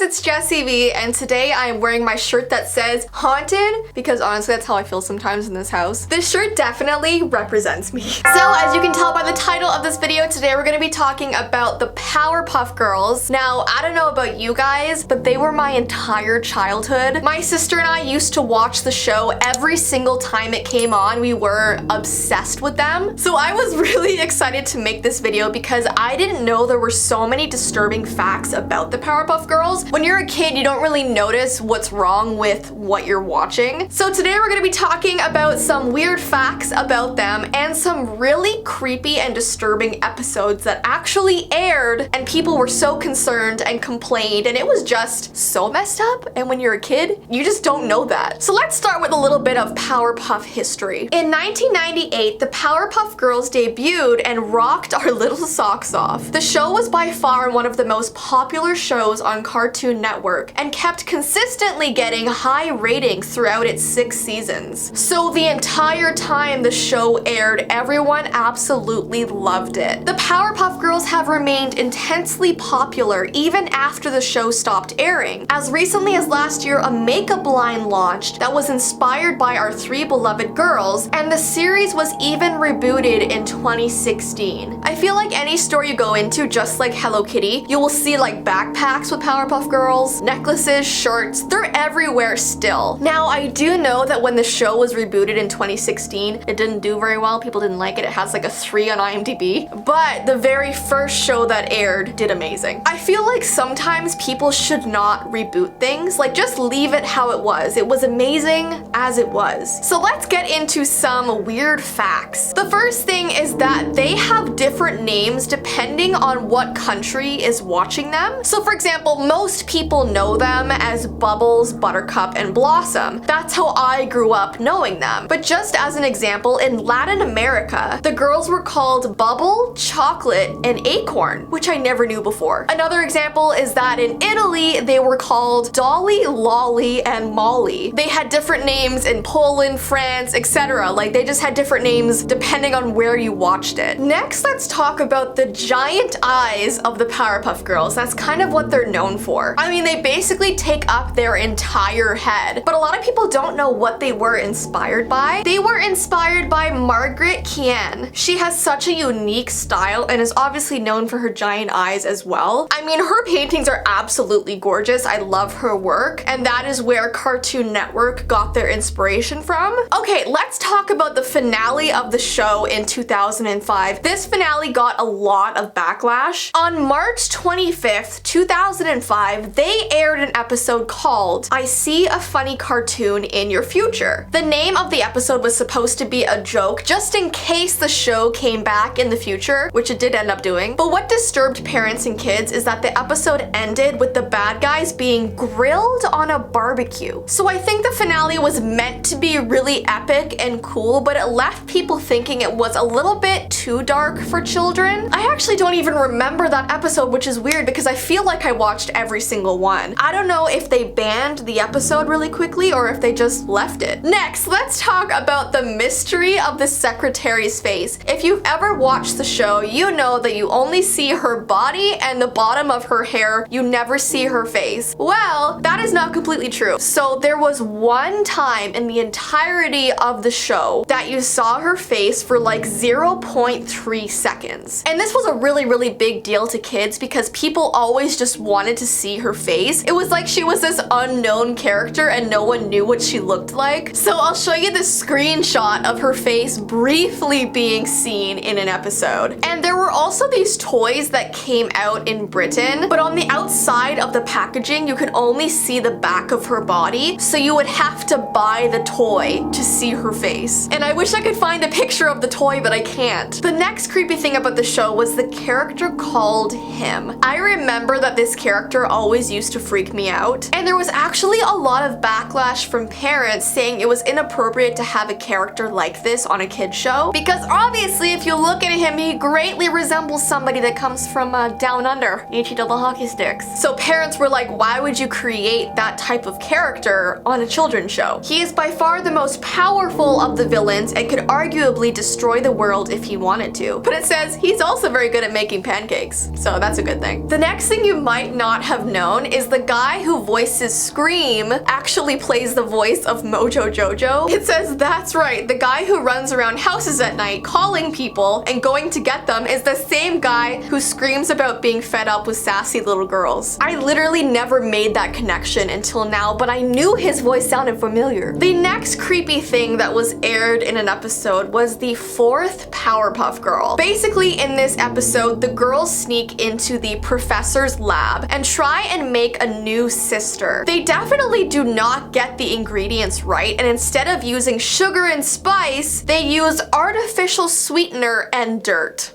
it's Jessii Vee, and today I am wearing my shirt that says haunted because honestly that's how I feel sometimes in this house. This shirt definitely represents me. So as you can tell by the title of this video, today we're going to be talking about the Powerpuff Girls. Now, I don't know about you guys, but they were my entire childhood. My sister and I used to watch the show every single time it came on. We were obsessed with them. So I was really excited to make this video because I didn't know there were so many disturbing facts about the Powerpuff Girls. When you're a kid, you don't really notice what's wrong with what you're watching. So today we're gonna be talking about some weird facts about them and some really creepy and disturbing episodes that actually aired and people were so concerned and complained, and it was just so messed up. And when you're a kid, you just don't know that. So let's start with a little bit of Powerpuff history. In 1998, the Powerpuff Girls debuted and rocked our little socks off. The show was by far one of the most popular shows on Cartoon Network and kept consistently getting high ratings throughout its 6 seasons. So the entire time the show aired, everyone absolutely loved it. The Powerpuff Girls have remained intensely popular even after the show stopped airing. As recently as last year, a makeup line launched that was inspired by our 3 beloved girls, and the series was even rebooted in 2016. I feel like any store you go into, just like Hello Kitty, you will see like backpacks with Powerpuff Girls, necklaces, shirts, they're everywhere still. Now, I do know that when the show was rebooted in 2016, it didn't do very well. People didn't like it. It has like a 3 on IMDb. But the very first show that aired did amazing. I feel like sometimes people should not reboot things. Like, just leave it how it was. It was amazing as it was. So let's get into some weird facts. The first thing is that they have different names depending on what country is watching them. So for example, most people know them as Bubbles, Buttercup, and Blossom. That's how I grew up knowing them. But just as an example, in Latin America, the girls were called Bubble, Chocolate, and Acorn, which I never knew before. Another example is that in Italy, they were called Dolly, Lolly, and Molly. They had different names in Poland, France, etc. Like, they just had different names depending on where you watched it. Next, let's talk about the giant eyes of the Powerpuff Girls. That's kind of what they're known for. I mean, they basically take up their entire head, but a lot of people don't know what they were inspired by. They were inspired by Margaret Kian. She has such a unique style and is obviously known for her giant eyes as well. I mean, her paintings are absolutely gorgeous. I love her work, and that is where Cartoon Network got their inspiration from. Okay, let's talk about the finale of the show in 2005. This finale got a lot of backlash. On March 25th, 2005, they aired an episode called I See a Funny Cartoon in Your Future. The name of the episode was supposed to be a joke just in case the show came back in the future, which it did end up doing. But what disturbed parents and kids is that the episode ended with the bad guys being grilled on a barbecue. So I think the finale was meant to be really epic and cool, but it left people thinking it was a little bit too dark for children. I actually don't even remember that episode, which is weird because I feel like I watched every single one. I don't know if they banned the episode really quickly or if they just left it. Next, let's talk about the mystery of the secretary's face. If you've ever watched the show, you know that you only see her body and the bottom of her hair. You never see her face. Well, that is not completely true. So there was one time in the entirety of the show that you saw her face for like 0.3 seconds. And this was a really big deal to kids because people always just wanted to see her face. It was like she was this unknown character and no one knew what she looked like. So I'll show you this screenshot of her face briefly being seen in an episode. And there were also these toys that came out in Britain, but on the outside of the packaging, you could only see the back of her body. So you would have to buy the toy to see her face. And I wish I could find a picture of the toy, but I can't. The next creepy thing about the show was the character called Him. I remember that this character always used to freak me out. And there was actually a lot of backlash from parents saying it was inappropriate to have a character like this on a kid's show. Because obviously, if you look at him, he greatly resembles somebody that comes from down under, H-E double hockey sticks. So parents were like, why would you create that type of character on a children's show? He is by far the most powerful of the villains and could arguably destroy the world if he wanted to. But it says he's also very good at making pancakes, so that's a good thing. The next thing you might not have known is the guy who voices Scream actually plays the voice of Mojo Jojo. It says that's right, the guy who runs around houses at night calling people and going to get them is the same guy who screams about being fed up with sassy little girls. I literally never made that connection until now, but I knew his voice sounded familiar. The next creepy thing that was aired in an episode was the 4th Powerpuff Girl. Basically, in this episode, the girls sneak into the professor's lab and try and make a new sister. They definitely do not get the ingredients right, and instead of using sugar and spice, they use artificial sweetener and dirt.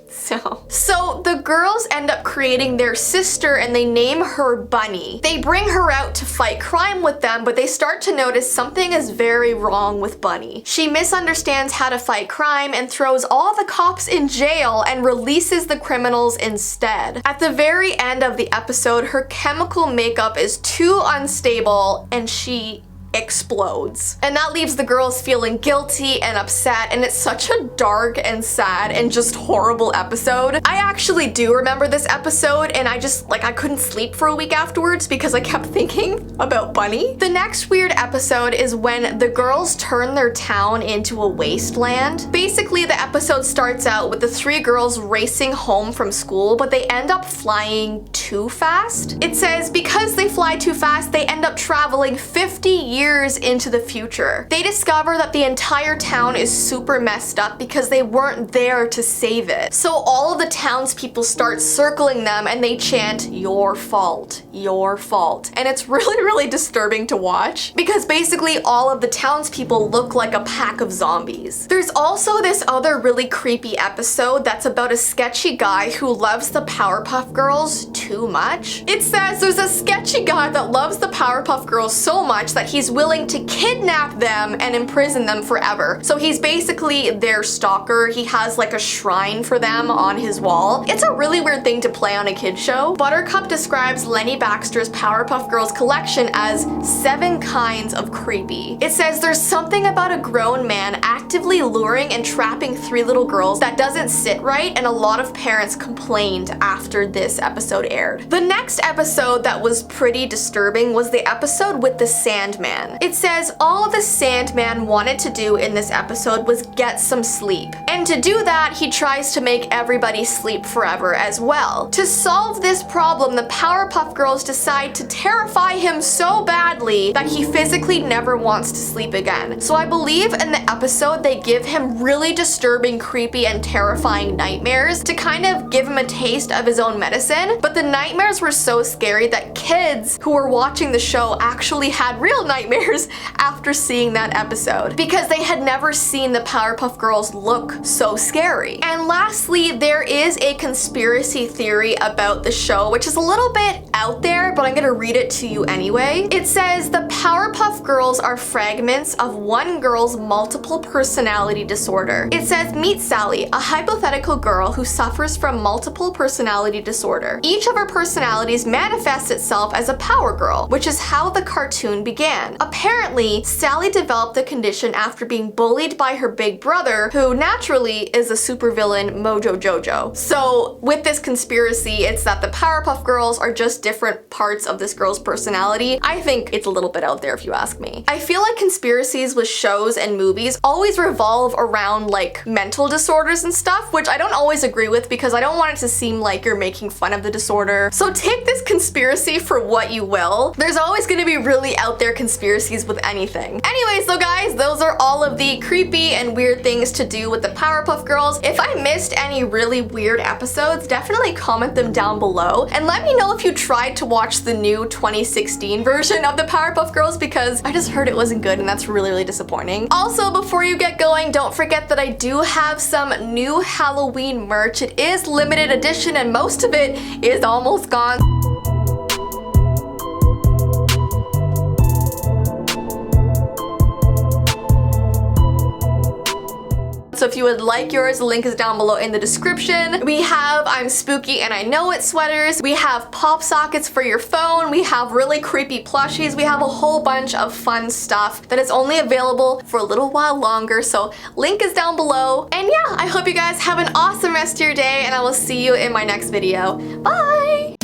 So the girls end up creating their sister and they name her Bunny. They bring her out to fight crime with them, but they start to notice something is very wrong with Bunny. She misunderstands how to fight crime and throws all the cops in jail and releases the criminals instead. At the very end of the episode, her chemical makeup is too unstable and she explodes. And that leaves the girls feeling guilty and upset, and it's such a dark and sad and just horrible episode. I actually do remember this episode, and I couldn't sleep for a week afterwards because I kept thinking about Bunny. The next weird episode is when the girls turn their town into a wasteland. Basically, the episode starts out with the 3 girls racing home from school, but they end up flying too fast. It says because they fly too fast, they end up traveling 50 years into the future. They discover that the entire town is super messed up because they weren't there to save it. So all of the townspeople start circling them and they chant, "Your fault, your fault." And it's really, really disturbing to watch because basically all of the townspeople look like a pack of zombies. There's also this other really creepy episode that's about a sketchy guy who loves the Powerpuff Girls too much. It says there's a sketchy guy that loves the Powerpuff Girls so much that he's willing to kidnap them and imprison them forever. So he's basically their stalker. He has like a shrine for them on his wall. It's a really weird thing to play on a kid's show. Buttercup describes Lenny Baxter's Powerpuff Girls collection as 7 kinds of creepy. It says there's something about a grown man actively luring and trapping 3 little girls that doesn't sit right, and a lot of parents complained after this episode aired. The next episode that was pretty disturbing was the episode with the Sandman. It says all the Sandman wanted to do in this episode was get some sleep. And to do that, he tries to make everybody sleep forever as well. To solve this problem, the Powerpuff Girls decide to terrify him so badly that he physically never wants to sleep again. So I believe in the episode they give him really disturbing, creepy, and terrifying nightmares to kind of give him a taste of his own medicine. But the nightmares were so scary that kids who were watching the show actually had real nightmares after seeing that episode because they had never seen the Powerpuff Girls look so scary. And lastly, there is a conspiracy theory about the show, which is a little bit out there, but I'm gonna read it to you anyway. It says the Powerpuff Girls are fragments of one girl's multiple personality disorder. It says meet Sally, a hypothetical girl who suffers from multiple personality disorder. Each of her personalities manifests itself as a power girl, which is how the cartoon began. Apparently, Sally developed the condition after being bullied by her big brother, who naturally is a supervillain Mojo Jojo. So with this conspiracy, it's that the Powerpuff Girls are just different parts of this girl's personality. I think it's a little bit out there if you ask me. I feel like conspiracies with shows and movies always revolve around like mental disorders and stuff, which I don't always agree with because I don't want it to seem like you're making fun of the disorder. So take this conspiracy for what you will. There's always gonna be really out there conspiracies with anything. Anyways, though guys, those are all of the creepy and weird things to do with the Powerpuff Girls. If I missed any really weird episodes, definitely comment them down below and let me know if you tried to watch the new 2016 version of the Powerpuff Girls because I just heard it wasn't good and that's really, really disappointing. Also, before you get going, don't forget that I do have some new Halloween merch. It is limited edition and most of it is almost gone. So if you would like yours, the link is down below in the description. We have I'm Spooky and I Know It sweaters. We have pop sockets for your phone. We have really creepy plushies. We have a whole bunch of fun stuff that is only available for a little while longer. So link is down below. And yeah, I hope you guys have an awesome rest of your day and I will see you in my next video. Bye!